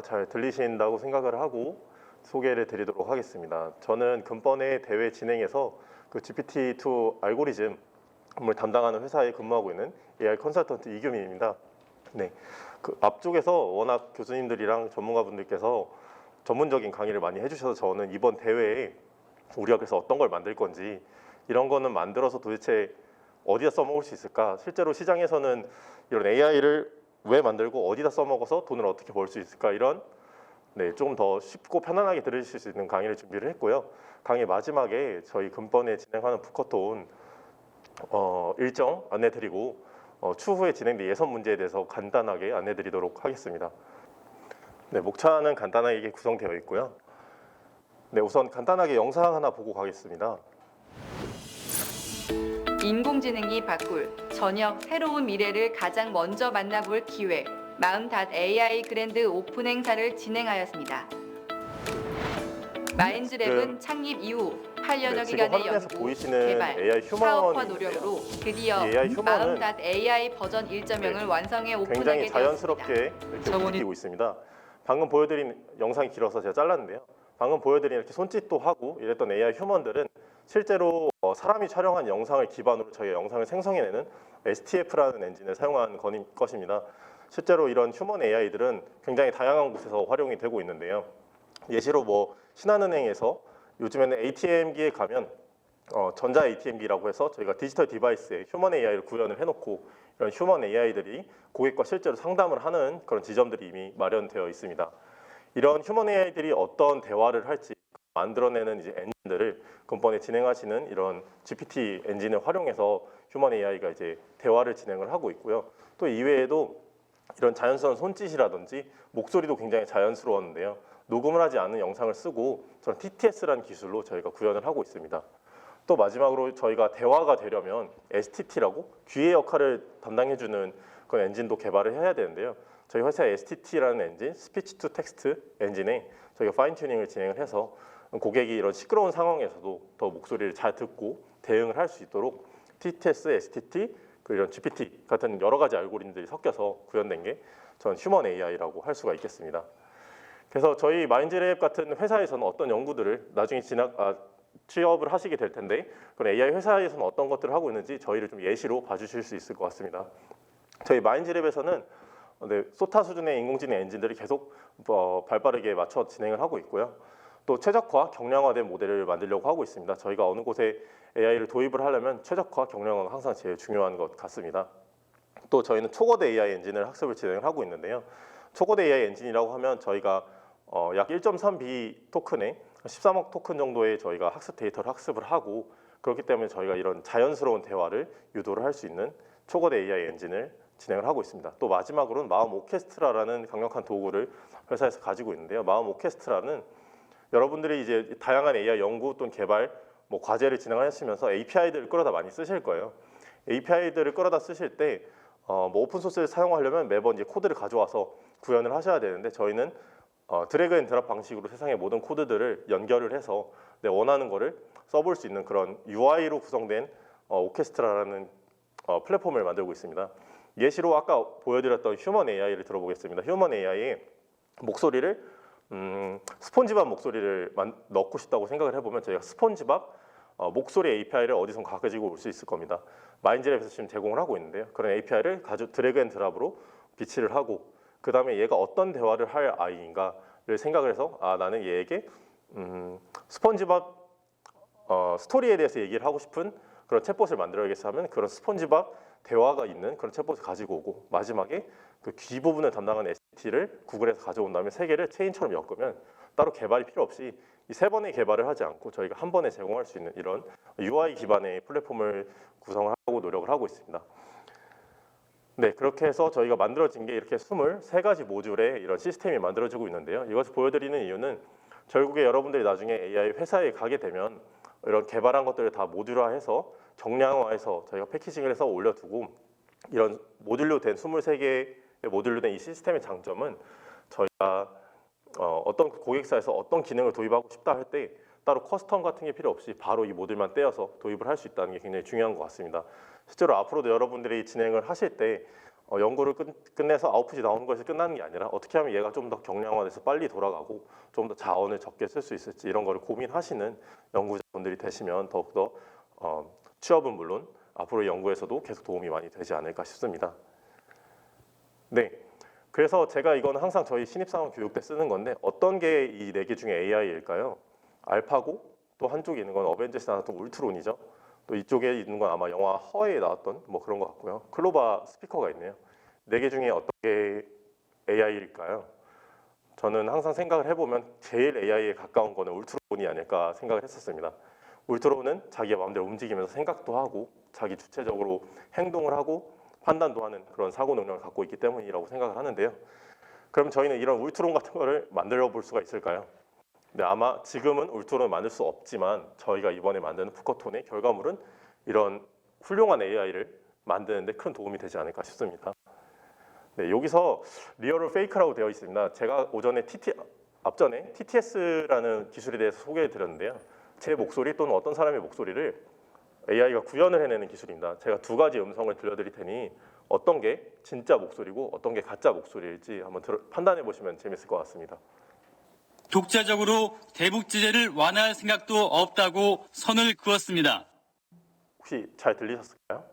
다 잘 들리신다고 생각을 하고 소개를 드리도록 하겠습니다. 저는 금번에 대회 진행에서 그 GPT-2 알고리즘을 담당하는 회사에 근무하고 있는 AI 컨설턴트 이규민입니다. 네, 그 앞쪽에서 워낙 교수님들이랑 전문가분들께서 전문적인 강의를 많이 해주셔서 저는 이번 대회에 우리가 그래서 어떤 걸 만들 건지 이런 거는 만들어서 도대체 어디다 써먹을 수 있을까? 실제로 시장에서는 이런 AI를 왜 만들고 어디다 써먹어서 돈을 어떻게 벌 수 있을까? 이런 조금 더 쉽고 편안하게 들으실 수 있는 강의를 준비를 했고요. 강의 마지막에 저희 금번에 진행하는 북허톤 일정 안내드리고 추후에 진행될 예선 문제에 대해서 간단하게 안내드리도록 하겠습니다. 네, 목차는 간단하게 구성되어 있고요. 네, 우선 간단하게 영상 하나 보고 가겠습니다. 인공지능이 바꿀 전혀 새로운 미래를 가장 먼저 만나볼 기회 마음.ai 그랜드 오픈 행사를 진행하였습니다. 마인드랩은 창립 이후 8여여 기간의 연구, 개발, AI 사업화 노력으로 드디어 AI 휴먼은 마음.ai 버전 1.0을 완성해 오픈하게 굉장히 되었습니다. 자연스럽게 이렇게 움직이고 있습니다. 방금 보여드린 영상이 길어서 제가 잘랐는데요. 방금 보여드린 이렇게 손짓도 하고 이랬던 AI 휴먼들은 실제로 사람이 촬영한 영상을 기반으로 저희가 영상을 생성해내는 STF라는 엔진을 사용한 것입니다. 실제로 이런 휴먼 AI들은 굉장히 다양한 곳에서 활용이 되고 있는데요. 예시로 신한은행에서 요즘에는 ATM기에 가면 전자 ATM기라고 해서 저희가 디지털 디바이스에 휴먼 AI를 구현을 해놓고 이런 휴먼 AI들이 고객과 실제로 상담을 하는 그런 지점들이 이미 마련되어 있습니다. 이런 휴먼 AI들이 어떤 대화를 할지 만들어내는 이제 엔진들을 금번에 진행하시는 이런 GPT 엔진을 활용해서 휴먼 AI가 이제 대화를 진행을 하고 있고요. 또 이외에도 이런 자연스러운 손짓이라든지 목소리도 굉장히 자연스러웠는데요. 녹음을 하지 않은 영상을 쓰고 저는 TTS라는 기술로 저희가 구현을 하고 있습니다. 또 마지막으로 저희가 대화가 되려면 STT라고 귀의 역할을 담당해주는 그런 엔진도 개발을 해야 되는데요. 저희 회사의 STT라는 엔진, 스피치 투 텍스트 엔진에 저희가 파인 튜닝을 진행을 해서 고객이 이런 시끄러운 상황에서도 더 목소리를 잘 듣고 대응을 할 수 있도록 TTS, STT, 이런 GPT 같은 여러 가지 알고리즘들이 섞여서 구현된 게 전 휴먼 AI라고 할 수가 있겠습니다. 그래서 저희 마인드랩 같은 회사에서는 어떤 연구들을 나중에 취업을 하시게 될 텐데 그런 AI 회사에서는 어떤 것들을 하고 있는지 저희를 좀 예시로 봐주실 수 있을 것 같습니다. 저희 마인드랩에서는 소타 수준의 인공지능 엔진들이 계속 발빠르게 맞춰 진행을 하고 있고요. 또 최적화, 경량화된 모델을 만들려고 하고 있습니다. 저희가 어느 곳에 AI를 도입을 하려면 최적화, 경량화가 항상 제일 중요한 것 같습니다. 또 저희는 초거대 AI 엔진을 학습을 진행을 하고 있는데요. 초거대 AI 엔진이라고 하면 저희가 약 1.3B 토큰에 13억 토큰 정도의 저희가 학습 데이터를 학습을 하고 그렇기 때문에 저희가 이런 자연스러운 대화를 유도를 할 수 있는 초거대 AI 엔진을 진행을 하고 있습니다. 또 마지막으로는 마음 오케스트라라는 강력한 도구를 회사에서 가지고 있는데요. 마음 오케스트라는 여러분들이 이제 다양한 AI 연구 또는 개발 과제를 진행하시면서 API들을 끌어다 많이 쓰실 거예요. API들을 끌어다 쓰실 때 오픈 소스를 사용하려면 매번 이제 코드를 가져와서 구현을 하셔야 되는데 저희는 드래그 앤 드랍 방식으로 세상의 모든 코드들을 연결을 해서 내 원하는 거를 써볼 수 있는 그런 UI로 구성된 오케스트라라는 플랫폼을 만들고 있습니다. 예시로 아까 보여드렸던 휴먼 AI를 들어보겠습니다. 휴먼 AI의 목소리를 스폰지밥 목소리를 넣고 싶다고 생각을 해보면 저희가 스폰지밥 목소리 API를 어디선 가지고 올 수 있을 겁니다. 마인드랩에서 지금 제공을 하고 있는데요. 그런 API를 드래그 앤 드랍으로 비치를 하고 그 다음에 얘가 어떤 대화를 할 아이인가를 생각을 해서 나는 얘에게 스폰지밥 스토리에 대해서 얘기를 하고 싶은 그런 챗봇을 만들어야겠어 하면 그런 스폰지밥 대화가 있는 그런 챗봇을 가지고 오고 마지막에 그 귀 부분을 담당하는 ST를 구글에서 가져온 다음에 세 개를 체인처럼 엮으면 따로 개발이 필요 없이 이 세 번의 개발을 하지 않고 저희가 한 번에 제공할 수 있는 이런 UI 기반의 플랫폼을 구성을 하고 노력을 하고 있습니다. 네, 그렇게 해서 저희가 만들어진 게 이렇게 23가지 모듈의 이런 시스템이 만들어지고 있는데요. 이것을 보여드리는 이유는 결국에 여러분들이 나중에 AI 회사에 가게 되면 이런 개발한 것들을 다 모듈화해서 경량화해서 저희가 패키징을 해서 올려두고 이런 모듈로 된 23개의 모듈로 된 이 시스템의 장점은 저희가 어떤 고객사에서 어떤 기능을 도입하고 싶다 할 때 따로 커스텀 같은 게 필요 없이 바로 이 모듈만 떼어서 도입을 할 수 있다는 게 굉장히 중요한 것 같습니다. 실제로 앞으로도 여러분들이 진행을 하실 때 연구를 끝내서 아웃풋이 나오는 것이 끝나는 게 아니라 어떻게 하면 얘가 좀 더 경량화돼서 빨리 돌아가고 좀 더 자원을 적게 쓸 수 있을지 이런 거를 고민하시는 연구자분들이 되시면 더욱더 취업은 물론 앞으로 연구에서도 계속 도움이 많이 되지 않을까 싶습니다. 네, 그래서 제가 이거는 항상 저희 신입사원 교육 때 쓰는 건데 어떤 게 이 네 개 중에 AI일까요? 알파고, 또 한쪽에 있는 건 어벤져스에 나왔던 울트론이죠. 또 이쪽에 있는 건 아마 영화 허에 나왔던 뭐 그런 것 같고요. 클로바 스피커가 있네요. 네 개 중에 어떤 게 AI일까요? 저는 항상 생각을 해보면 제일 AI에 가까운 거는 울트론이 아닐까 생각을 했었습니다. 울트론은 자기의 마음대로 움직이면서 생각도 하고 자기 주체적으로 행동을 하고 판단도 하는 그런 사고 능력을 갖고 있기 때문이라고 생각을 하는데요. 그럼 저희는 이런 울트론 같은 거를 만들어 볼 수가 있을까요? 네, 아마 지금은 울트론을 만들 수 없지만 저희가 이번에 만드는 푸커톤의 결과물은 이런 훌륭한 AI를 만드는데 큰 도움이 되지 않을까 싶습니다. 네, 여기서 리얼을 페이크라고 되어 있습니다. 제가 앞전에 TTS라는 기술에 대해서 소개해 드렸는데요. 제 목소리 또는 어떤 사람의 목소리를 AI가 구현을 해내는 기술입니다. 제가 두 가지 음성을 들려드릴 테니 어떤 게 진짜 목소리고 어떤 게 가짜 목소리일지 한번 판단해 보시면 재밌을 것 같습니다. 독자적으로 대북 제재를 완화할 생각도 없다고 선을 그었습니다. 혹시 잘 들리셨을까요?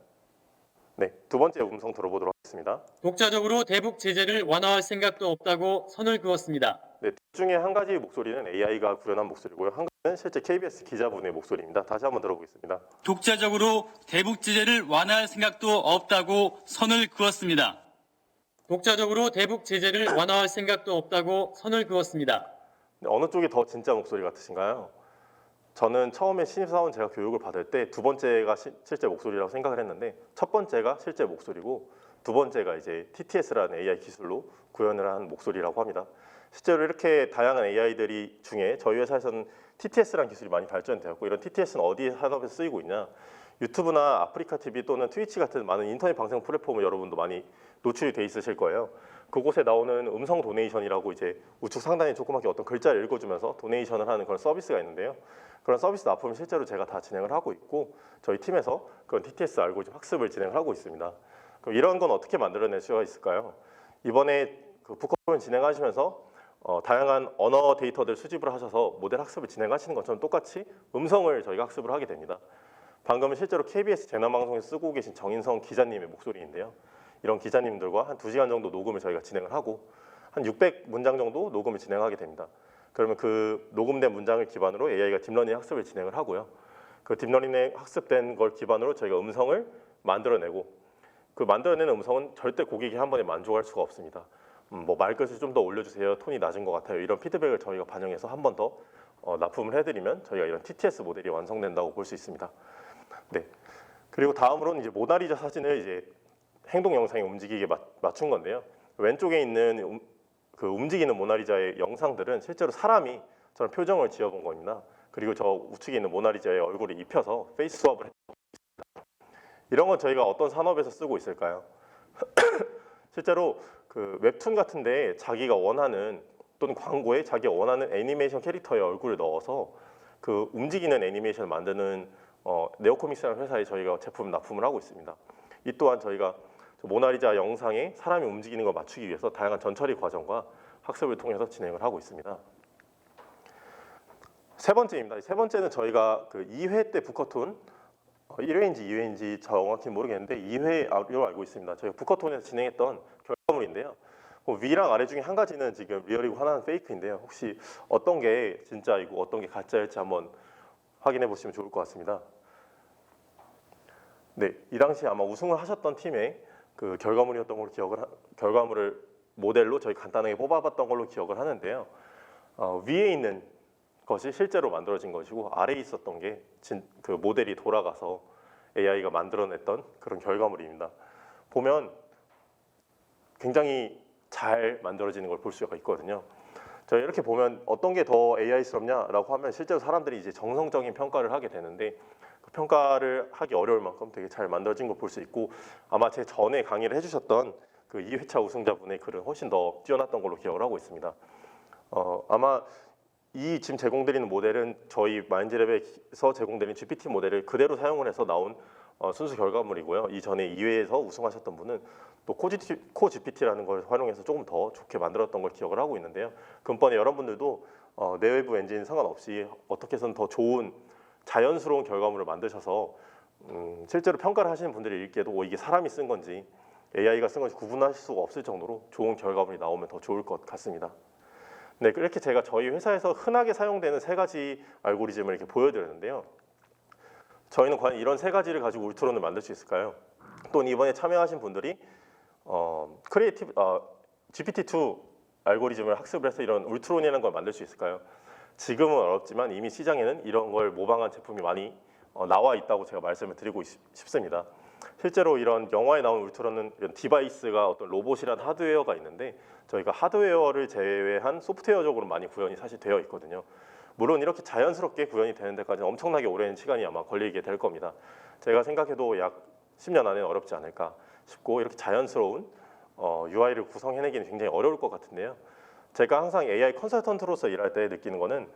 네, 두 번째 음성 들어보도록 하겠습니다. 독자적으로 대북 제재를 완화할 생각도 없다고 선을 그었습니다. 네, 둘 중에 한 가지 목소리는 AI가 구현한 목소리고요. 한 가지는 실제 KBS 기자분의 목소리입니다. 다시 한번 들어보겠습니다. 독자적으로 대북 제재를 완화할 생각도 없다고 선을 그었습니다. 독자적으로 대북 제재를 완화할 생각도 없다고 선을 그었습니다. 네, 어느 쪽이 더 진짜 목소리 같으신가요? 저는 처음에 신입사원 제가 교육을 받을 때 두 번째가 실제 목소리라고 생각을 했는데 첫 번째가 실제 목소리고 두 번째가 이제 TTS라는 AI 기술로 구현을 한 목소리라고 합니다. 실제로 이렇게 다양한 AI들이 중에 저희 회사에서는 TTS라는 기술이 많이 발전되었고 이런 TTS는 어디 산업에서 쓰이고 있냐? 유튜브나 아프리카 TV 또는 트위치 같은 많은 인터넷 방송 플랫폼을 여러분도 많이 노출이 돼 있으실 거예요. 그곳에 나오는 음성 도네이션이라고 이제 우측 상단에 조그맣게 어떤 글자를 읽어주면서 도네이션을 하는 그런 서비스가 있는데요. 그런 서비스 납품을 실제로 제가 다 진행을 하고 있고 저희 팀에서 그런 TTS 알고리즘 학습을 진행을 하고 있습니다. 그럼 이런 건 어떻게 만들어낼 수가 있을까요? 이번에 그 북커플을 진행하시면서 다양한 언어 데이터들 수집을 하셔서 모델 학습을 진행하시는 것처럼 똑같이 음성을 저희가 학습을 하게 됩니다. 방금은 실제로 KBS 재난방송에 쓰고 계신 정인성 기자님의 목소리인데요. 이런 기자님들과 한 2시간 정도 녹음을 저희가 진행을 하고 한 600문장 정도 녹음을 진행하게 됩니다. 그러면 그 녹음된 문장을 기반으로 AI가 딥러닝 학습을 진행을 하고요. 그 딥러닝에 학습된 걸 기반으로 저희가 음성을 만들어내고 그 만들어내는 음성은 절대 고객이 한 번에 만족할 수가 없습니다. 뭐 말끝을 좀 더 올려주세요. 톤이 낮은 것 같아요. 이런 피드백을 저희가 반영해서 한 번 더 납품을 해드리면 저희가 이런 TTS 모델이 완성된다고 볼 수 있습니다. 네. 그리고 다음으로는 이제 모나리자 사진을 이제 행동 영상에 움직이게 맞춘 건데요. 왼쪽에 있는 그 움직이는 모나리자의 영상들은 실제로 사람이 저런 표정을 지어본 겁니다. 그리고 저 우측에 있는 모나리자의 얼굴을 입혀서 페이스 스왑을 했습니다. 이런 건 저희가 어떤 산업에서 쓰고 있을까요? 실제로 그 웹툰 같은데 자기가 원하는 또는 광고에 자기가 원하는 애니메이션 캐릭터의 얼굴을 넣어서 그 움직이는 애니메이션을 만드는 네오코믹스라는 회사에 저희가 제품 납품을 하고 있습니다. 이 또한 저희가 모나리자 영상에 사람이 움직이는 걸 맞추기 위해서 다양한 전처리 과정과 학습을 통해서 진행을 하고 있습니다. 세 번째입니다. 세 번째는 저희가 그 2회 때 북커톤 1회인지 2회인지 정확히 모르겠는데 2회로 알고 있습니다. 저희가 북커톤에서 진행했던 결과물인데요. 위랑 아래 중에 한 가지는 지금 리얼이고 하나는 페이크인데요. 혹시 어떤 게 진짜이고 어떤 게 가짜일지 한번 확인해 보시면 좋을 것 같습니다. 네, 이 당시 아마 우승을 하셨던 팀의 그 결과물이었던 걸로 결과물을 모델로 저희 간단하게 뽑아봤던 걸로 기억을 하는데요. 위에 있는 것이 실제로 만들어진 것이고 아래에 있었던 게 그 모델이 돌아가서 AI가 만들어냈던 그런 결과물입니다. 보면 굉장히 잘 만들어지는 걸 볼 수가 있거든요. 저희 이렇게 보면 어떤 게 더 AI스럽냐라고 하면 실제로 사람들이 이제 정성적인 평가를 하게 되는데 그 평가를 하기 어려울 만큼 되게 잘 만들어진 걸 볼 수 있고 아마 제 전에 강의를 해주셨던 그 2회차 우승자분의 글은 훨씬 더 뛰어났던 걸로 기억을 하고 있습니다. 아마 이 지금 제공드리는 모델은 저희 마인드랩에서 제공드린 GPT 모델을 그대로 사용을 해서 나온 순수 결과물이고요. 이전에 2회에서 우승하셨던 분은 또 코GPT라는 걸 활용해서 조금 더 좋게 만들었던 걸 기억을 하고 있는데요. 금번에 여러분들도 내외부 엔진 상관없이 어떻게 해서는 더 좋은 자연스러운 결과물을 만드셔서 실제로 평가를 하시는 분들이 읽기에도 이게 사람이 쓴 건지 AI가 쓴 건지 구분할 수가 없을 정도로 좋은 결과물이 나오면 더 좋을 것 같습니다. 네, 이렇게 제가 저희 회사에서 흔하게 사용되는 3가지 알고리즘을 이렇게 보여드렸는데요. 저희는 과연 이런 3가지를 가지고 울트론을 만들 수 있을까요? 또는 이번에 참여하신 분들이 GPT-2 알고리즘을 학습을 해서 이런 울트론이라는 걸 만들 수 있을까요? 지금은 어렵지만 이미 시장에는 이런 걸 모방한 제품이 많이 나와 있다고 제가 말씀을 드리고 싶습니다. 실제로 이런 영화에 나온 울트론은 이런 디바이스가 어떤 로봇이란 하드웨어가 있는데 저희가 하드웨어를 제외한 소프트웨어적으로 많이 구현이 사실 되어 있거든요. 물론 이렇게 자연스럽게 구현이 되는 데까지는 엄청나게 오랜 시간이 아마 걸리게 될 겁니다. 제가 생각해도 약 10년 안에는 어렵지 않을까 싶고 이렇게 자연스러운 UI를 구성해내기는 굉장히 어려울 것 같은데요. 제가 항상 AI 컨설턴트로서 일할 때 느끼는 거는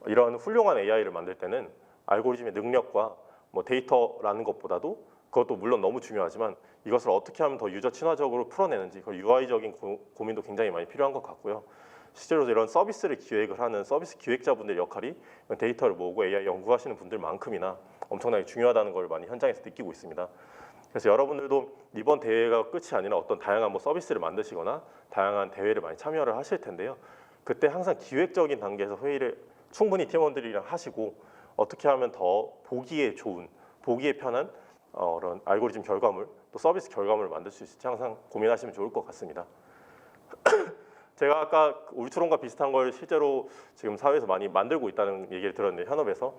이런 훌륭한 AI를 만들 때는 알고리즘의 능력과 뭐 데이터라는 것보다도 그것도 물론 너무 중요하지만 이것을 어떻게 하면 더 유저 친화적으로 풀어내는지 그 UI적인 고민도 굉장히 많이 필요한 것 같고요. 실제로 이런 서비스를 기획을 하는 서비스 기획자분들의 역할이 데이터를 모으고 AI 연구하시는 분들만큼이나 엄청나게 중요하다는 걸 많이 현장에서 느끼고 있습니다. 그래서 여러분들도 이번 대회가 끝이 아니라 어떤 다양한 뭐 서비스를 만드시거나 다양한 대회를 많이 참여를 하실 텐데요. 그때 항상 기획적인 단계에서 회의를 충분히 팀원들이랑 하시고 어떻게 하면 더 보기에 좋은, 보기에 편한 그런 알고리즘 결과물, 또 서비스 결과물을 만들 수 있을지 항상 고민하시면 좋을 것 같습니다. 제가 아까 울트론과 비슷한 걸 실제로 지금 사회에서 많이 만들고 있다는 얘기를 들었는데 현업에서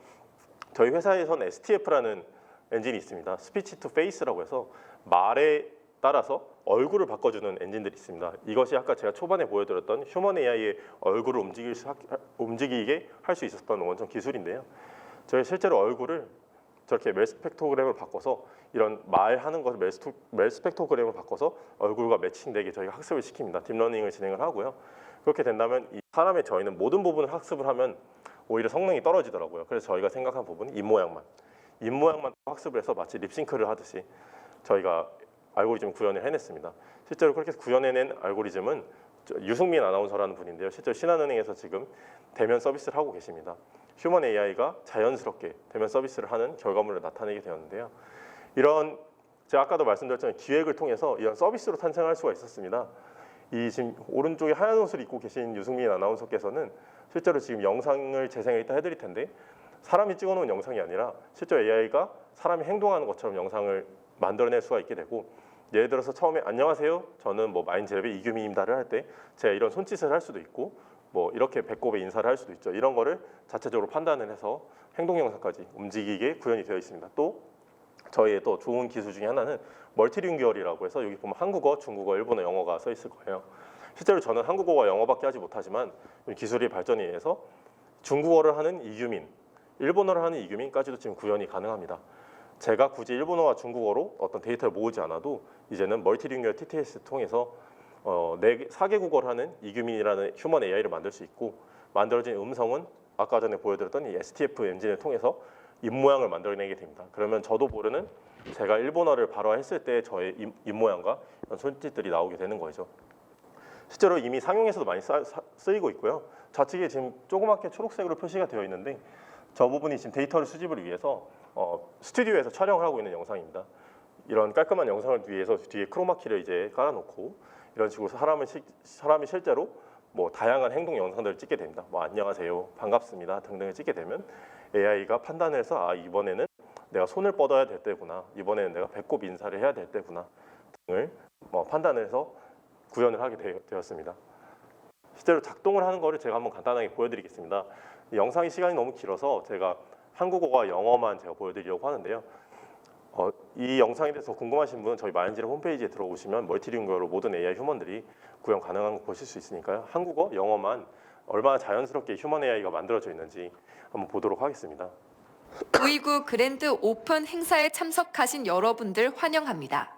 저희 회사에서는 STF라는 엔진이 있습니다. 스피치 투 페이스라고 해서 말에 따라서 얼굴을 바꿔주는 엔진들이 있습니다. 이것이 아까 제가 초반에 보여드렸던 휴먼 AI의 얼굴을 움직이게 할 수 있었던 원천 기술인데요. 저희 실제로 얼굴을 저렇게 멜스펙토그램을 바꿔서 이런 말하는 것을 멜스펙토그램을 바꿔서 얼굴과 매칭되게 저희가 학습을 시킵니다. 딥러닝을 진행을 하고요. 그렇게 된다면 이 사람의 저희는 모든 부분을 학습을 하면 오히려 성능이 떨어지더라고요. 그래서 저희가 생각한 부분은 입모양만 학습을 해서 마치 립싱크를 하듯이 저희가 알고리즘 구현을 해냈습니다. 실제로 그렇게 구현해낸 알고리즘은 유승민 아나운서라는 분인데요. 실제로 신한은행에서 지금 대면 서비스를 하고 계십니다. 휴먼 AI가 자연스럽게 대면 서비스를 하는 결과물을 나타내게 되었는데요. 이런 제가 아까도 말씀드렸지만 기획을 통해서 이런 서비스로 탄생할 수가 있었습니다. 이 지금 오른쪽에 하얀 옷을 입고 계신 유승민 아나운서께서는 실제로 지금 영상을 재생을 이따 해드릴 텐데 사람이 찍어놓은 영상이 아니라 실제 AI가 사람이 행동하는 것처럼 영상을 만들어낼 수가 있게 되고 예를 들어서 처음에 안녕하세요 저는 뭐 마인드랩의 이규민입니다를 할 때 제가 이런 손짓을 할 수도 있고 뭐 이렇게 배꼽에 인사를 할 수도 있죠. 이런 거를 자체적으로 판단을 해서 행동 영상까지 움직이게 구현이 되어 있습니다. 또 저희의 또 좋은 기술 중에 하나는 멀티링구얼이라고 해서 여기 보면 한국어, 중국어, 일본어, 영어가 써 있을 거예요. 실제로 저는 한국어와 영어밖에 하지 못하지만 기술의 발전에 의해서 중국어를 하는 이규민, 일본어를 하는 이규민까지도 지금 구현이 가능합니다. 제가 굳이 일본어와 중국어로 어떤 데이터를 모으지 않아도 이제는 멀티링구얼 TTS 통해서 4개국어를 하는 이규민이라는 휴먼 AI를 만들 수 있고 만들어진 음성은 아까 전에 보여드렸던 이 STF 엔진을 통해서 입모양을 만들어내게 됩니다. 그러면 저도 모르는 제가 일본어를 발화했을 때 저의 입모양과 손짓들이 나오게 되는 거죠. 실제로 이미 상용에서도 많이 쓰이고 있고요. 좌측에 지금 조그맣게 초록색으로 표시가 되어 있는데 저 부분이 지금 데이터를 수집을 위해서 스튜디오에서 촬영을 하고 있는 영상입니다. 이런 깔끔한 영상을 위해서 뒤에 크로마키를 이제 깔아놓고 이런 식으로 사람이 실제로 뭐 다양한 행동 영상들을 찍게 됩니다. 뭐 안녕하세요, 반갑습니다 등등을 찍게 되면 AI가 판단을 해서 이번에는 내가 손을 뻗어야 될 때구나, 이번에는 내가 배꼽 인사를 해야 될 때구나 등을 판단을 해서 구현을 하게 되었습니다. 실제로 작동을 하는 거를 제가 한번 간단하게 보여드리겠습니다. 이 영상의 시간이 너무 길어서 제가 한국어와 영어만 제가 보여드리려고 하는데요. 이 영상에 대해서 궁금하신 분은 저희 마인드랩 홈페이지에 들어오시면 멀티링구얼로 모든 AI 휴먼들이 구현 가능한 거 보실 수 있으니까요. 한국어, 영어만 얼마나 자연스럽게 휴먼 AI가 만들어져 있는지 한번 보도록 하겠습니다. V9 그랜드 오픈 행사에 참석하신 여러분들 환영합니다.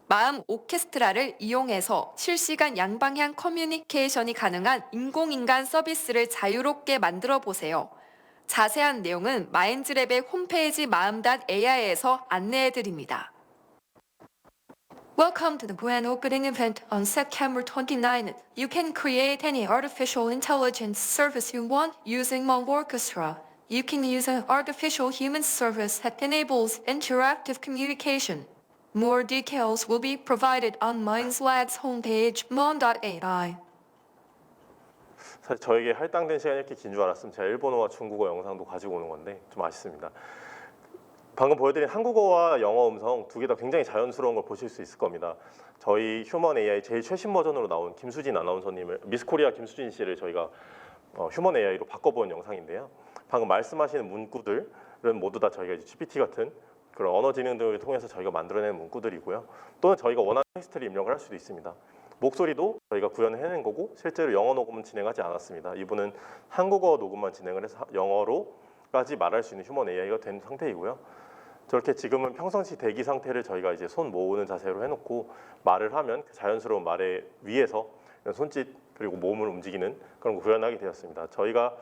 마음 오케스트라를 이용해서 실시간 양방향 커뮤니케이션이 가능한 인공인간 서비스를 자유롭게 만들어 보세요. 자세한 내용은 마인즈랩의 홈페이지 maum.ai에서 안내해드립니다. Welcome to the grand opening event on September 29th. You can create any artificial intelligence service you want using Hmong Orchestra. You can use an artificial human service that enables interactive communication. More details will be provided on MindSlab's homepage, mon.ai. 사실 저에게 할당된 시간이 이렇게 긴 줄 알았으면 제가 일본어와 중국어 영상도 가지고 오는 건데 좀 아쉽습니다. 방금 보여드린 한국어와 영어 음성 두 개 다 굉장히 자연스러운 걸 보실 수 있을 겁니다. 저희 휴먼 AI 제일 최신 버전으로 나온 김수진 아나운서님을 미스코리아 김수진 씨를 저희가 휴먼 AI로 바꿔본 영상인데요. 방금 말씀하시는 문구들은 모두 다 저희가 이제 GPT 같은 그런 언어 지능 등을 통해서 저희가 만들어낸 문구들이고요. 또는 저희가 원하는 텍스트를 입력을 할 수도 있습니다. 목소리도 저희가 구현을 해낸 거고 실제로 영어 녹음은 진행하지 않았습니다. 이분은 한국어 녹음만 진행을 해서 영어로까지 말할 수 있는 휴먼 AI가 된 상태이고요. 저렇게 지금은 평상시 대기 상태를 저희가 이제 손 모으는 자세로 해놓고 말을 하면 그 자연스러운 말에 위에서 손짓 그리고 몸을 움직이는 그런 거 구현하게 되었습니다. 저희가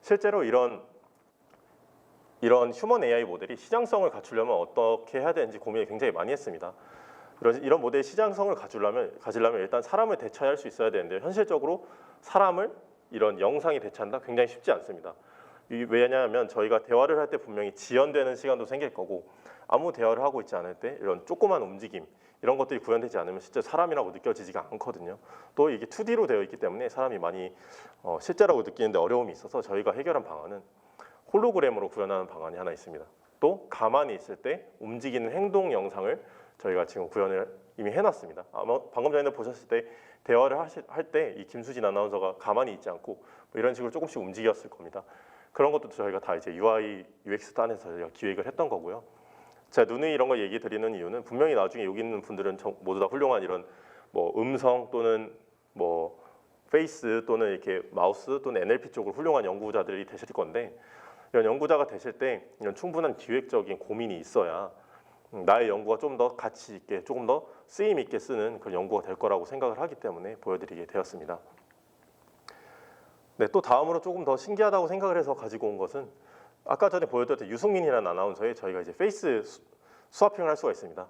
실제로 이런 휴먼 AI 모델이 시장성을 갖추려면 어떻게 해야 되는지 고민을 굉장히 많이 했습니다. 이런 모델의 시장성을 가지려면 일단 사람을 대체할 수 있어야 되는데 현실적으로 사람을 이런 영상이 대체한다 굉장히 쉽지 않습니다. 왜냐하면 저희가 대화를 할 때 분명히 지연되는 시간도 생길 거고 아무 대화를 하고 있지 않을 때 이런 조그만 움직임 이런 것들이 구현되지 않으면 실제 사람이라고 느껴지지가 않거든요. 또 이게 2D로 되어 있기 때문에 사람이 많이 실제라고 느끼는데 어려움이 있어서 저희가 해결한 방안은 홀로그램으로 구현하는 방안이 하나 있습니다. 또 가만히 있을 때 움직이는 행동 영상을 저희가 지금 구현을 이미 해놨습니다. 아마 방금 전에 보셨을 때 대화를 할 때 이 김수진 아나운서가 가만히 있지 않고 뭐 이런 식으로 조금씩 움직였을 겁니다. 그런 것도 저희가 다 이제 UI, UX 단에서 저희가 기획을 했던 거고요. 제가 누누이 이런 거 얘기 드리는 이유는 분명히 나중에 여기 있는 분들은 모두 다 훌륭한 이런 뭐 음성 또는 뭐 페이스 또는 이렇게 마우스 또는 NLP 쪽으로 훌륭한 연구자들이 되실 건데 이런 연구자가 되실 때 이런 충분한 기획적인 고민이 있어야 나의 연구가 좀 더 가치 있게 조금 더 쓰임 있게 쓰는 그런 연구가 될 거라고 생각을 하기 때문에 보여드리게 되었습니다. 네, 또 다음으로 조금 더 신기하다고 생각을 해서 가지고 온 것은 아까 전에 보여드렸던 유승민이라는 아나운서에 저희가 이제 페이스 스와핑을 할 수가 있습니다.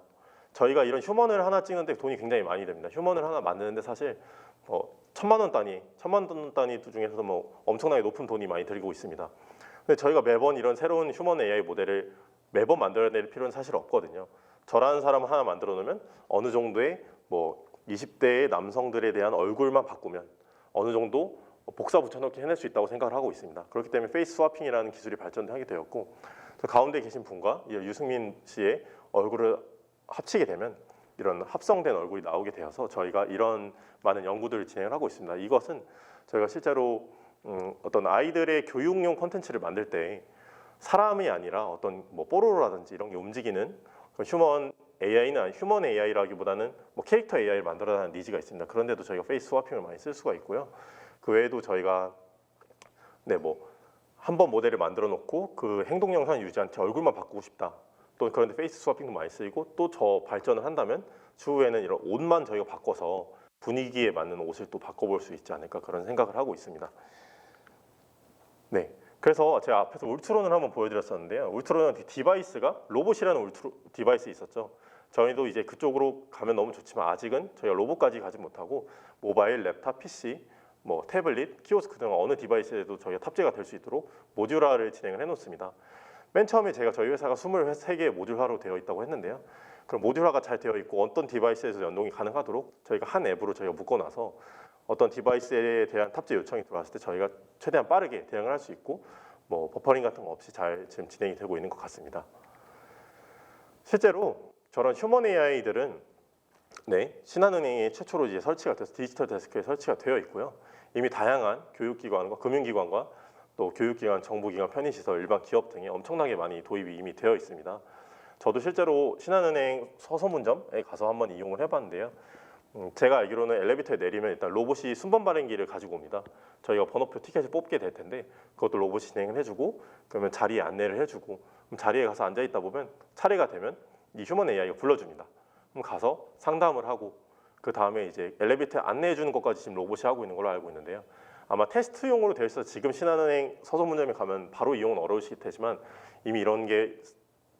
저희가 이런 휴먼을 하나 찍는데 돈이 굉장히 많이 됩니다. 휴먼을 하나 만드는데 사실 1,000만 원 단위 중에서도 뭐 엄청나게 높은 돈이 많이 들고 있습니다. 근데 저희가 매번 이런 새로운 휴먼 AI 모델을 매번 만들어낼 필요는 사실 없거든요. 저라는 사람 하나 만들어 놓으면 어느 정도의 뭐 20대의 남성들에 대한 얼굴만 바꾸면 어느 정도 복사 붙여넣기 해낼 수 있다고 생각을 하고 있습니다. 그렇기 때문에 페이스 스와핑이라는 기술이 발전하게 되었고 저 가운데 계신 분과 유승민 씨의 얼굴을 합치게 되면 이런 합성된 얼굴이 나오게 되어서 저희가 이런 많은 연구들을 진행을 하고 있습니다. 이것은 저희가 실제로 어떤 아이들의 교육용 콘텐츠를 만들 때 사람이 아니라 어떤 뭐 뽀로로라든지 이런 게 움직이는 휴먼 AI는 휴먼 AI라기보다는 뭐 캐릭터 AI를 만들어라는 니즈가 있습니다. 그런데도 저희가 페이스 스와핑을 많이 쓸 수가 있고요. 그 외에도 저희가 뭐 한 번 모델을 만들어 놓고 그 행동 영상을 유지한 채 얼굴만 바꾸고 싶다. 또 그런데 페이스 스와핑도 많이 쓰이고 또 저 발전을 한다면 추후에는 이런 옷만 저희가 바꿔서 분위기에 맞는 옷을 또 바꿔볼 수 있지 않을까 그런 생각을 하고 있습니다. 네, 그래서 제가 앞에서 울트론을 한번 보여드렸었는데요. 울트론은 디바이스가 로봇이라는 디바이스 있었죠. 저희도 이제 그쪽으로 가면 너무 좋지만 아직은 저희가 로봇까지 가지 못하고 모바일, 랩탑, PC, 뭐 태블릿, 키오스크 등 어느 디바이스에도 저희가 탑재가 될 수 있도록 모듈화를 진행을 해놓습니다. 맨 처음에 제가 저희 회사가 23개의 모듈화로 되어 있다고 했는데요. 그럼 모듈화가 잘 되어 있고 어떤 디바이스에서 연동이 가능하도록 저희가 한 앱으로 저희가 묶어놔서 어떤 디바이스에 대한 탑재 요청이 들어왔을 때 저희가 최대한 빠르게 대응을 할 수 있고 뭐 버퍼링 같은 거 없이 잘 지금 진행이 되고 있는 것 같습니다. 실제로 저런 휴먼 AI들은 신한은행에 최초로 이제 설치가 돼서 디지털 데스크에 설치가 되어 있고요. 이미 다양한 교육기관과 금융기관과 또 교육기관, 정부기관, 편의시설, 일반 기업 등에 엄청나게 많이 도입이 이미 되어 있습니다. 저도 실제로 신한은행 서소문점에 가서 한번 이용을 해봤는데요. 제가 알기로는 엘리베이터에 내리면 일단 로봇이 순번 발행기를 가지고 옵니다. 저희가 번호표 티켓을 뽑게 될 텐데 그것도 로봇이 진행을 해주고 그러면 자리에 안내를 해주고 그럼 자리에 가서 앉아 있다 보면 차례가 되면 이 휴먼 AI가 불러줍니다. 그럼 가서 상담을 하고 그 다음에 이제 엘리베이터에 안내해 주는 것까지 지금 로봇이 하고 있는 걸로 알고 있는데요. 아마 테스트용으로 되어 있어서 지금 신한은행 서소문점에 가면 바로 이용은 어려우실 테지만 이미 이런 게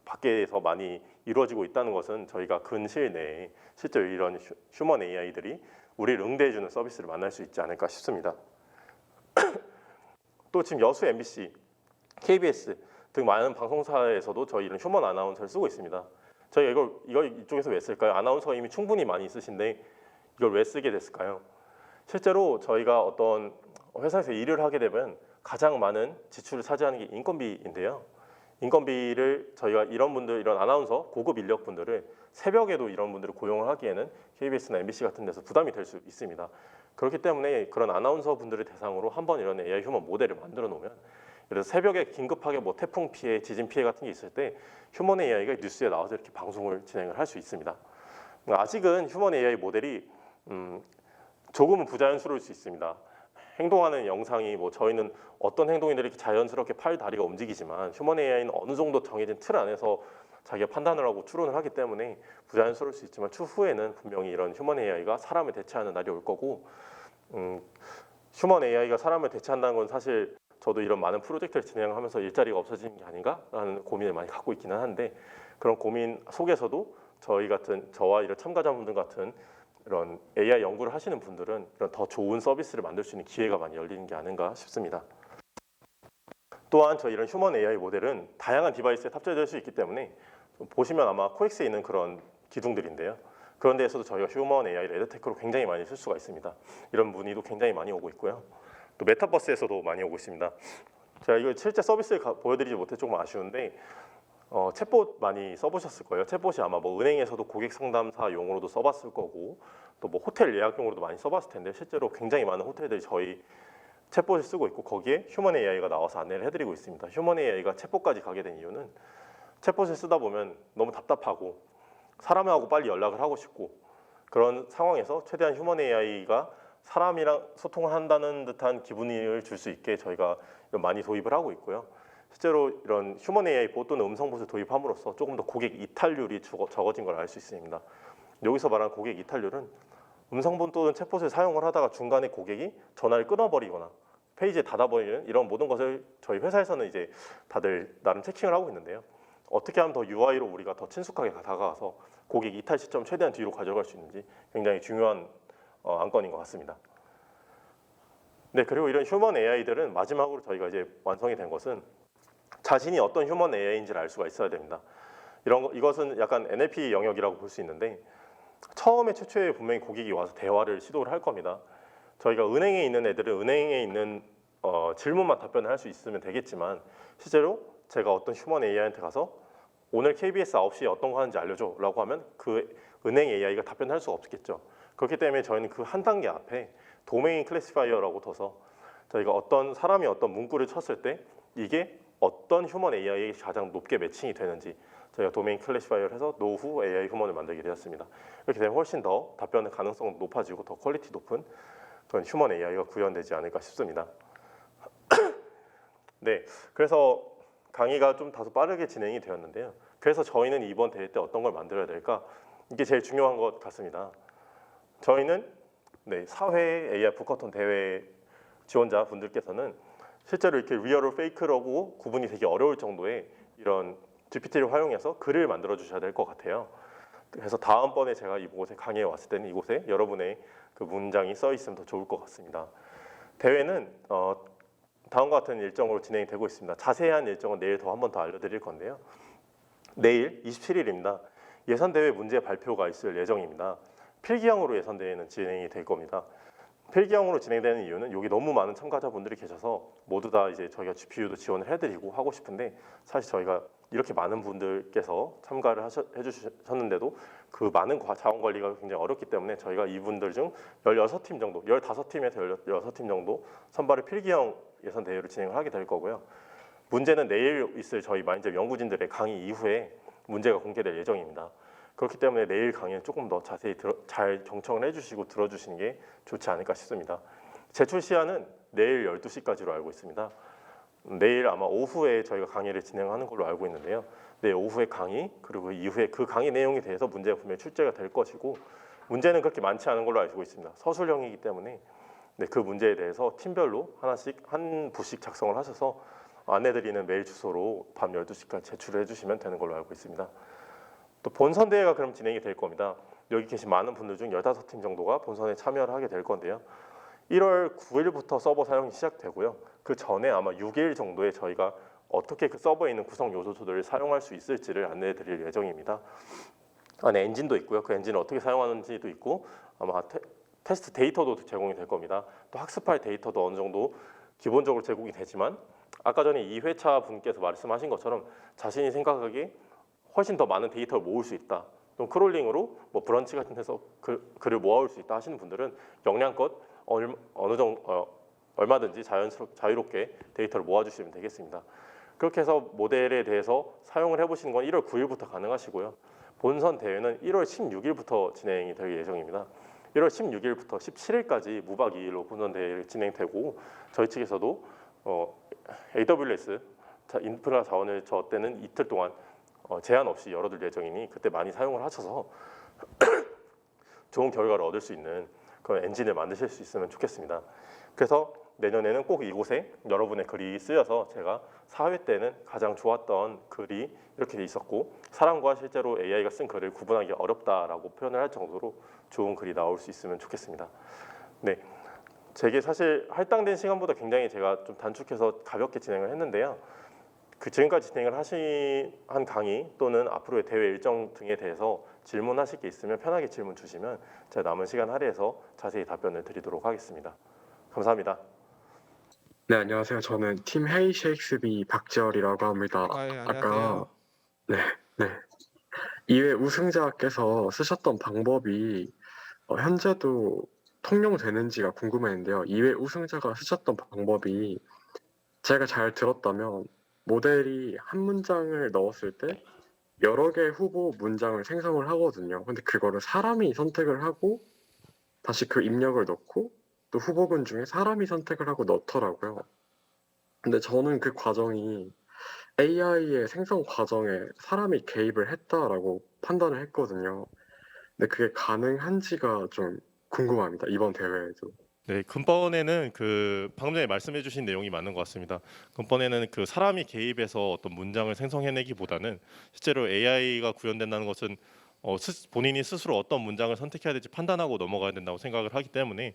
밖에서 많이 이루어지고 있다는 것은 저희가 근시일 내에 실제로 이런 휴먼 AI들이 우리를 응대해주는 서비스를 만날 수 있지 않을까 싶습니다. 또 지금 여수 MBC, KBS 등 많은 방송사에서도 저희 이런 휴먼 아나운서를 쓰고 있습니다. 저희가 이걸 이쪽에서 왜 쓸까요? 아나운서가 이미 충분히 많이 쓰신데 이걸 왜 쓰게 됐을까요? 실제로 저희가 어떤 회사에서 일을 하게 되면 가장 많은 지출을 차지하는 게 인건비인데요. 인건비를 저희가 이런 분들, 이런 아나운서 고급 인력 분들을 새벽에도 이런 분들을 고용을 하기에는 KBS나 MBC 같은 데서 부담이 될 수 있습니다. 그렇기 때문에 그런 아나운서 분들을 대상으로 한번 이런 AI 휴먼 모델을 만들어 놓으면 그래서 새벽에 긴급하게 뭐 태풍 피해, 지진 피해 같은 게 있을 때 휴먼 AI가 뉴스에 나와서 이렇게 방송을 진행을 할 수 있습니다. 아직은 휴먼 AI 모델이 조금은 부자연스러울 수 있습니다. 행동하는 영상이 뭐 저희는 어떤 행동이들이 이렇게 자연스럽게 팔 다리가 움직이지만 휴먼 AI는 어느 정도 정해진 틀 안에서 자기가 판단을 하고 추론을 하기 때문에 부자연스러울 수 있지만 추후에는 분명히 이런 휴먼 AI가 사람을 대체하는 날이 올 거고 휴먼 AI가 사람을 대체한다는 건 사실 저도 이런 많은 프로젝트를 진행하면서 일자리가 없어지는 게 아닌가라는 고민을 많이 갖고 있기는 한데 그런 고민 속에서도 저와 이런 참가자분들 같은 이런 AI 연구를 하시는 분들은 이런 더 좋은 서비스를 만들 수 있는 기회가 많이 열리는 게 아닌가 싶습니다. 또한 저희 이런 휴먼 AI 모델은 다양한 디바이스에 탑재될 수 있기 때문에 보시면 아마 코엑스에 있는 그런 기둥들인데요. 그런 데에서도 저희가 휴먼 AI를 에드테크로 굉장히 많이 쓸 수가 있습니다. 이런 문의도 굉장히 많이 오고 있고요. 또 메타버스에서도 많이 오고 있습니다. 제가 이거 실제 서비스를 보여드리지 못해 조금 아쉬운데 챗봇 많이 써보셨을 거예요. 챗봇이 아마 뭐 은행에서도 고객 상담사용으로도 써봤을 거고 또 뭐 호텔 예약용으로도 많이 써봤을 텐데 실제로 굉장히 많은 호텔들이 저희 챗봇을 쓰고 있고 거기에 휴먼 AI가 나와서 안내를 해드리고 있습니다. 휴먼 AI가 챗봇까지 가게 된 이유는 챗봇을 쓰다 보면 너무 답답하고 사람하고 빨리 연락을 하고 싶고 그런 상황에서 최대한 휴먼 AI가 사람이랑 소통을 한다는 듯한 기분을 줄 수 있게 저희가 많이 도입을 하고 있고요. 실제로 이런 휴먼 AI 봇 또는 음성봇을 도입함으로써 조금 더 고객 이탈률이 적어진 걸 알 수 있습니다. 여기서 말하는 고객 이탈률은 음성봇 또는 챗봇을 사용을 하다가 중간에 고객이 전화를 끊어버리거나 페이지에 닫아버리는 이런 모든 것을 저희 회사에서는 이제 다들 나름 체킹을 하고 있는데요. 어떻게 하면 더 UI로 우리가 더 친숙하게 다가가서 고객 이탈 시점 최대한 뒤로 가져갈 수 있는지 굉장히 중요한 안건인 것 같습니다. 네, 그리고 이런 휴먼 AI들은 마지막으로 저희가 이제 완성이 된 것은 자신이 어떤 휴먼 AI인지를 알 수가 있어야 됩니다. 이것은 약간 NLP 영역이라고 볼 수 있는데 처음에 최초에 분명히 고객이 와서 대화를 시도를 할 겁니다. 저희가 은행에 있는 애들은 은행에 있는 질문만 답변을 할 수 있으면 되겠지만 실제로 제가 어떤 휴먼 AI한테 가서 오늘 KBS 9시에 어떤 거 하는지 알려줘 라고 하면 그 은행 AI가 답변할 수가 없겠죠. 그렇기 때문에 저희는 그 한 단계 앞에 도메인 클래시파이어라고 둬서 저희가 어떤 사람이 어떤 문구를 쳤을 때 이게 어떤 휴먼 AI에 가장 높게 매칭이 되는지 저희가 도메인 클래시파이어를 해서 노후 AI 휴먼을 만들게 되었습니다. 이렇게 되면 훨씬 더 답변의 가능성도 높아지고 더 퀄리티 높은 그런 휴먼 AI가 구현되지 않을까 싶습니다. 네, 그래서 강의가 좀 다소 빠르게 진행이 되었는데요. 그래서 저희는 이번 대회 때 어떤 걸 만들어야 될까? 이게 제일 중요한 것 같습니다. 저희는 사회 AI 북커톤 대회 지원자 분들께서는 실제로 이렇게 리얼로 페이크라고 구분이 되게 어려울 정도의 이런 GPT를 활용해서 글을 만들어 주셔야 될 것 같아요. 그래서 다음번에 제가 이곳에 강의에 왔을 때는 이곳에 여러분의 그 문장이 써 있으면 더 좋을 것 같습니다. 대회는 다음과 같은 일정으로 진행이 되고 있습니다. 자세한 일정은 내일 한 번 더 알려드릴 건데요. 내일 27일입니다. 예선대회 문제 발표가 있을 예정입니다. 필기형으로 예선대회는 진행이 될 겁니다. 필기형으로 진행되는 이유는 여기 너무 많은 참가자분들이 계셔서 모두 다 이제 저희가 GPU도 지원을 해드리고 하고 싶은데 사실 저희가 이렇게 많은 분들께서 참가를 해주셨는데도 그 많은 자원 관리가 굉장히 어렵기 때문에 저희가 이분들 중 16팀 정도, 15팀에서 16팀 정도 선발을 필기형 예선 대회로 진행을 하게 될 거고요. 문제는 내일 있을 저희 마인드 연구진들의 강의 이후에 문제가 공개될 예정입니다. 그렇기 때문에 내일 강의는 조금 더 자세히 잘 경청을 해주시고 들어주시는 게 좋지 않을까 싶습니다. 제출 시한은 내일 12시까지로 알고 있습니다. 내일 아마 오후에 저희가 강의를 진행하는 걸로 알고 있는데요. 내일 오후에 강의 그리고 이후에 그 강의 내용에 대해서 문제가 분명히 출제가 될 것이고 문제는 그렇게 많지 않은 걸로 알고 있습니다. 서술형이기 때문에 네, 그 문제에 대해서 팀별로 하나씩 한 부씩 작성을 하셔서 안내드리는 메일 주소로 밤 12시까지 제출을 해주시면 되는 걸로 알고 있습니다. 또 본선 대회가 그럼 진행이 될 겁니다. 여기 계신 많은 분들 중 15팀 정도가 본선에 참여를 하게 될 건데요. 1월 9일부터 서버 사용이 시작되고요. 그 전에 아마 6일 정도에 저희가 어떻게 그 서버에 있는 구성 요소들을 사용할 수 있을지를 안내해 드릴 예정입니다. 안에 엔진도 있고요. 그 엔진을 어떻게 사용하는지도 있고 아마 테스트 데이터도 제공이 될 겁니다. 또 학습할 데이터도 어느 정도 기본적으로 제공이 되지만 아까 전에 2회차 분께서 말씀하신 것처럼 자신이 생각하기에 훨씬 더 많은 데이터를 모을 수 있다. 또 크롤링으로 뭐 브런치 같은 데서 글을 모아올 수 있다 하시는 분들은 역량껏 어느 정도 얼마든지 자유롭게 데이터를 모아주시면 되겠습니다. 그렇게 해서 모델에 대해서 사용을 해보시는 건 1월 9일부터 가능하시고요. 본선 대회는 1월 16일부터 진행이 될 예정입니다. 1월 16일부터 17일까지 무박 2일로 본선 대회를 진행되고 저희 측에서도 AWS 인프라 자원을 저 때는 이틀 동안 제한 없이 열어둘 예정이니 그때 많이 사용을 하셔서 좋은 결과를 얻을 수 있는 그런 엔진을 만드실 수 있으면 좋겠습니다. 그래서 내년에는 꼭 이곳에 여러분의 글이 쓰여서 제가 4회 때는 가장 좋았던 글이 이렇게 돼 있었고 사람과 실제로 AI가 쓴 글을 구분하기 어렵다라고 표현을 할 정도로 좋은 글이 나올 수 있으면 좋겠습니다. 네, 제게 사실 할당된 시간보다 굉장히 제가 좀 단축해서 가볍게 진행을 했는데요. 그 지금까지 진행을 한 강의 또는 앞으로의 대회 일정 등에 대해서 질문하실 게 있으면 편하게 질문 주시면 제가 남은 시간 할애해서 자세히 답변을 드리도록 하겠습니다. 감사합니다. 네, 안녕하세요. 저는 팀 헤이 셰익스비 박지열이라고 합니다. 예, 아까 안녕하세요. 네, 2회 우승자께서 쓰셨던 방법이 현재도 통용되는지가 궁금했는데요. 2회 우승자가 쓰셨던 방법이 제가 잘 들었다면 모델이 한 문장을 넣었을 때 여러 개의 후보 문장을 생성을 하거든요. 근데 그거를 사람이 선택을 하고 다시 그 입력을 넣고 또 후보군 중에 사람이 선택을 하고 넣더라고요. 근데 저는 그 과정이 AI의 생성 과정에 사람이 개입을 했다라고 판단을 했거든요. 근데 그게 가능한지가 좀 궁금합니다. 이번 대회에도. 네, 근본에는 그 방금 전에 말씀해주신 내용이 맞는 것 같습니다. 근본에는 그 사람이 개입해서 어떤 문장을 생성해내기보다는 실제로 AI가 구현된다는 것은 본인이 스스로 어떤 문장을 선택해야 될지 판단하고 넘어가야 된다고 생각을 하기 때문에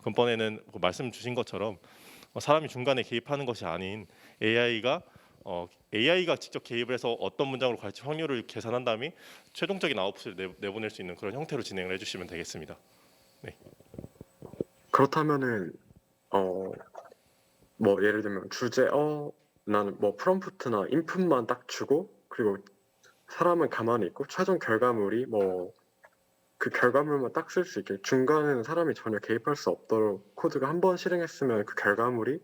근본에는 그 말씀 주신 것처럼 사람이 중간에 개입하는 것이 아닌 AI가 직접 개입을 해서 어떤 문장으로 갈지 확률을 계산한 다음에 최종적인 아웃풋을 내보낼 수 있는 그런 형태로 진행을 해주시면 되겠습니다. 그렇다면은 뭐 예를 들면 주제 나는 뭐 프롬프트나 인풋만 딱 주고 그리고 사람은 가만히 있고 최종 결과물이 뭐 그 결과물만 딱 쓸 수 있게 중간에는 사람이 전혀 개입할 수 없도록 코드가 한 번 실행했으면 그 결과물이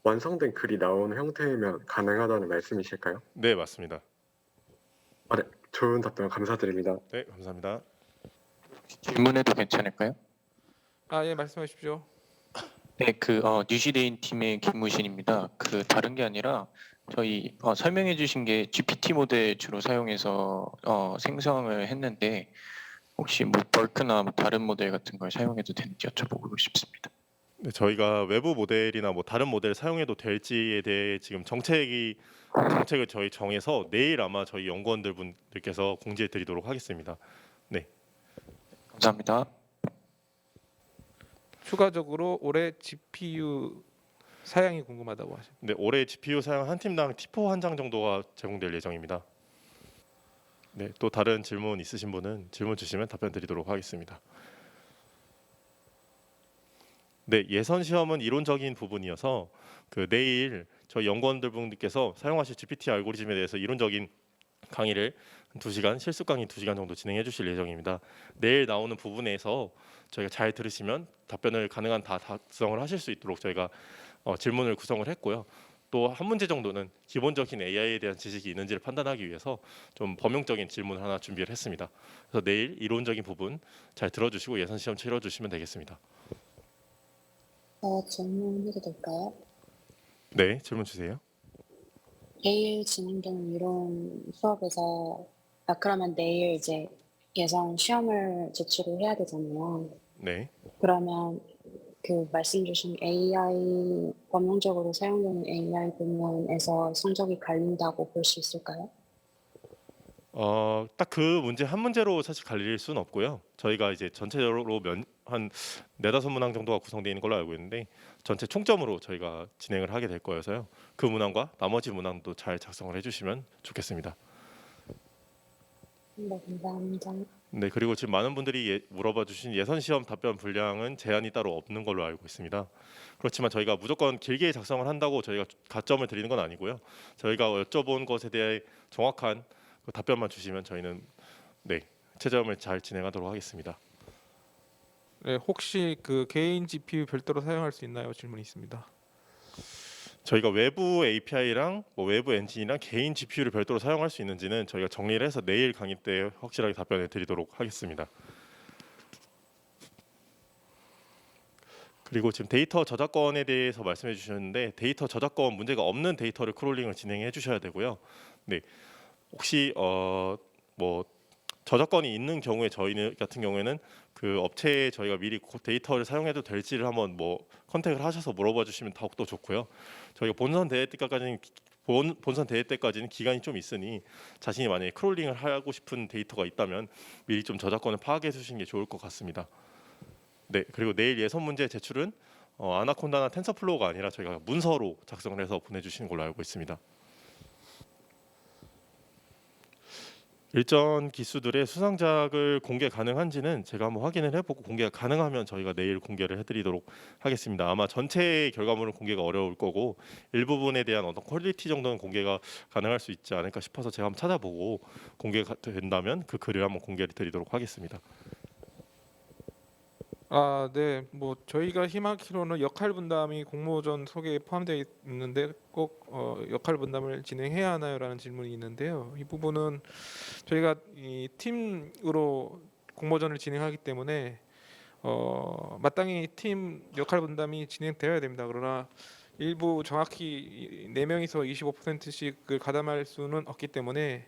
완성된 글이 나오는 형태이면 가능하다는 말씀이실까요? 네, 맞습니다. 네, 좋은 답변 감사드립니다. 네, 감사합니다. 질문해도 괜찮을까요? 예, 말씀해 주십시오. 네, 뉴시데인 팀의 김무신입니다. 다른 게 아니라 저희 설명해 주신 게 GPT 모델 주로 사용해서 생성을 했는데 혹시 뭐 벌크나 뭐 다른 모델 같은 걸 사용해도 되는지 여쭤보고 싶습니다. 네, 저희가 외부 모델이나 뭐 다른 모델 사용해도 될지에 대해 지금 정책을 저희 정해서 내일 아마 저희 연구원들 분들께서 공지해 드리도록 하겠습니다. 감사합니다. 추가적으로 올해 GPU 사양이 궁금하다고 하십니다. 네, 올해 GPU 사용 한 팀당 T4 한 장 정도가 제공될 예정입니다. 네, 또 다른 질문 있으신 분은 질문 주시면 답변 드리도록 하겠습니다. 네, 예선 시험은 이론적인 부분이어서 내일 저희 연구원들 분들께서 사용하실 GPT 알고리즘에 대해서 이론적인 강의를 2시간, 실습 강의 2시간 정도 진행해 주실 예정입니다. 내일 나오는 부분에서 저희가 잘 들으시면 답변을 가능한 다 작성을 하실 수 있도록 저희가 질문을 구성을 했고요. 또 한 문제 정도는 기본적인 AI에 대한 지식이 있는지를 판단하기 위해서 좀 범용적인 질문 하나 준비를 했습니다. 그래서 내일 이론적인 부분 잘 들어주시고 예선 시험 치러 주시면 되겠습니다. 질문해도 될까요? 네, 질문 주세요. 내일 진행되는 이론 수업에서 그러면 내일 이제 예선 시험을 제출을 해야 되잖아요. 네. 그러면 그 말씀 주신 AI 범용적으로 사용되는 AI 부문에서 성적이 갈린다고 볼 수 있을까요? 딱 그 문제 한 문제로 사실 갈릴 수는 없고요. 저희가 이제 전체적으로 한 네다섯 문항 정도가 구성되어 있는 걸로 알고 있는데 전체 총점으로 저희가 진행을 하게 될 거여서요. 그 문항과 나머지 문항도 잘 작성을 해주시면 좋겠습니다. 네, 감사합니다. 네, 그리고 지금 많은 분들이 물어봐 주신 예선 시험 답변 분량은 제한이 따로 없는 걸로 알고 있습니다. 그렇지만 저희가 무조건 길게 작성을 한다고 저희가 가점을 드리는 건 아니고요. 저희가 여쭤본 것에 대해 정확한 그 답변만 주시면 저희는 네, 채점을 잘 진행하도록 하겠습니다. 네, 혹시 그 개인 GPU 별도로 사용할 수 있나요? 질문이 있습니다. 저희가 외부 API랑 외부 엔진이랑 개인 GPU를 별도로 사용할 수 있는지는 저희가 정리를 해서 내일 강의 때 확실하게 답변해 드리도록 하겠습니다. 그리고 지금 데이터 저작권에 대해서 말씀해 주셨는데 데이터 저작권 문제가 없는 데이터를 크롤링을 진행해 주셔야 되고요. 네, 혹시 뭐 저작권이 있는 경우에 저희 같은 경우에는 그 업체에 저희가 미리 데이터를 사용해도 될지를 한번 컨택을 하셔서 물어봐 주시면 더욱더 좋고요. 저희가 본선 대회 때까지는 기간이 좀 있으니 자신이 만약에 크롤링을 하고 싶은 데이터가 있다면 미리 좀 저작권을 파악해 주시는 게 좋을 것 같습니다. 네, 그리고 내일 예선 문제 제출은 아나콘다나 텐서플로우가 아니라 저희가 문서로 작성을 해서 보내주시는 걸로 알고 있습니다. 일전 기수들의 수상작을 공개 가능한지는 제가 한번 확인을 해보고 공개가 가능하면 저희가 내일 공개를 해드리도록 하겠습니다. 아마 전체 결과물은 공개가 어려울 거고 일부분에 대한 어떤 퀄리티 정도는 공개가 가능할 수 있지 않을까 싶어서 제가 한번 찾아보고 공개가 된다면 그 글을 한번 공개를 드리도록 하겠습니다. 네, 뭐 저희가 희망키로는 역할 분담이 공모전 소개에 포함되어 있는데 꼭 역할 분담을 진행해야 하나요라는 질문이 있는데요. 이 부분은 저희가 이 팀으로 공모전을 진행하기 때문에 마땅히 팀 역할 분담이 진행되어야 됩니다. 그러나 일부 정확히 4명이서 25%씩을 가담할 수는 없기 때문에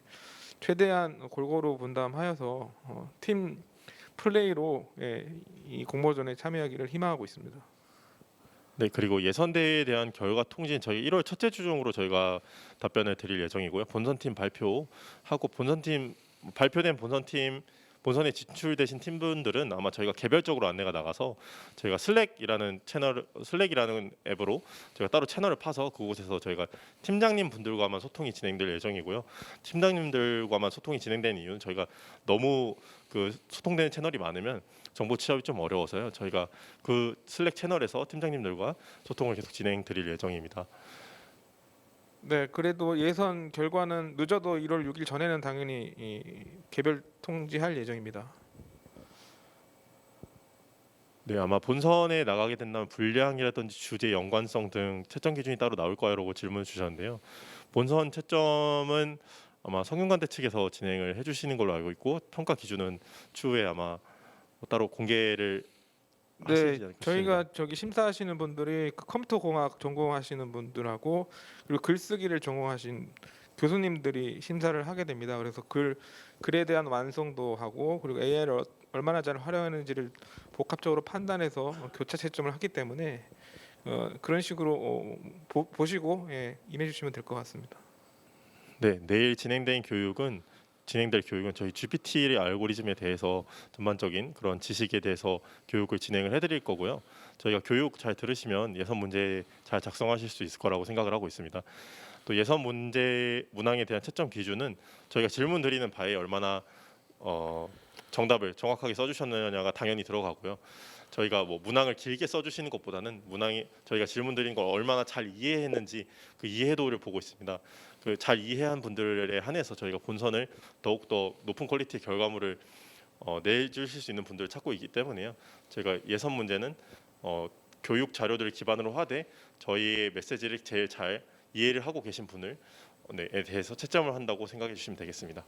최대한 골고루 분담하여서 팀 플레이로 이 공모전에 참여하기를 희망하고 있습니다. 네, 그리고 예선대회에 대한 결과 통지는 저희 1월 첫째 주 중으로 저희가 답변을 드릴 예정이고요. 본선팀 발표하고 발표된 본선에 진출되신 팀분들은 아마 저희가 개별적으로 안내가 나가서 저희가 슬랙이라는 앱으로 저희가 따로 채널을 파서 그곳에서 저희가 팀장님 분들과만 소통이 진행될 예정이고요. 팀장님들과만 소통이 진행되는 이유는 저희가 너무 그 소통되는 채널이 많으면 정보 취합이 좀 어려워서요. 저희가 그 슬랙 채널에서 팀장님들과 소통을 계속 진행드릴 예정입니다. 네, 그래도 예선 결과는 늦어도 1월 6일 전에는 당연히 개별 통지할 예정입니다. 네, 아마 본선에 나가게 된다면 분량이라든지 주제 연관성 등 채점 기준이 따로 나올까요라고 질문 주셨는데요. 본선 채점은 아마 성균관대 측에서 진행을 해주시는 걸로 알고 있고 평가 기준은 추후에 아마 따로 공개를 하시지 네, 않겠습니까? 저희가 저기 심사하시는 분들이 그 컴퓨터 공학 전공하시는 분들하고 그리고 글쓰기를 전공하신 교수님들이 심사를 하게 됩니다. 그래서 글에 대한 완성도 하고 그리고 AI를 얼마나 잘 활용하는지를 복합적으로 판단해서 교차 채점을 하기 때문에 그런 식으로 보시고 임해주시면 될 것 같습니다. 네, 내일 진행될 교육은 저희 GPT 알고리즘에 대해서 전반적인 그런 지식에 대해서 교육을 진행을 해드릴 거고요. 저희가 교육 잘 들으시면 예선 문제 잘 작성하실 수 있을 거라고 생각을 하고 있습니다. 또 예선 문제 문항에 대한 채점 기준은 저희가 질문 드리는 바에 얼마나 정답을 정확하게 써주셨느냐가 당연히 들어가고요. 저희가 문항을 길게 써주시는 것보다는 저희가 질문 드린 걸 얼마나 잘 이해했는지 그 이해도를 보고 있습니다. 그 잘 이해한 분들에 한해서 저희가 본선을 더욱더 높은 퀄리티의 결과물을 내주실 수 있는 분들을 찾고 있기 때문에요. 저희가 예선 문제는 교육 자료들을 기반으로 하되 저희의 메시지를 제일 잘 이해를 하고 계신 분에 대해서 채점을 한다고 생각해 주시면 되겠습니다.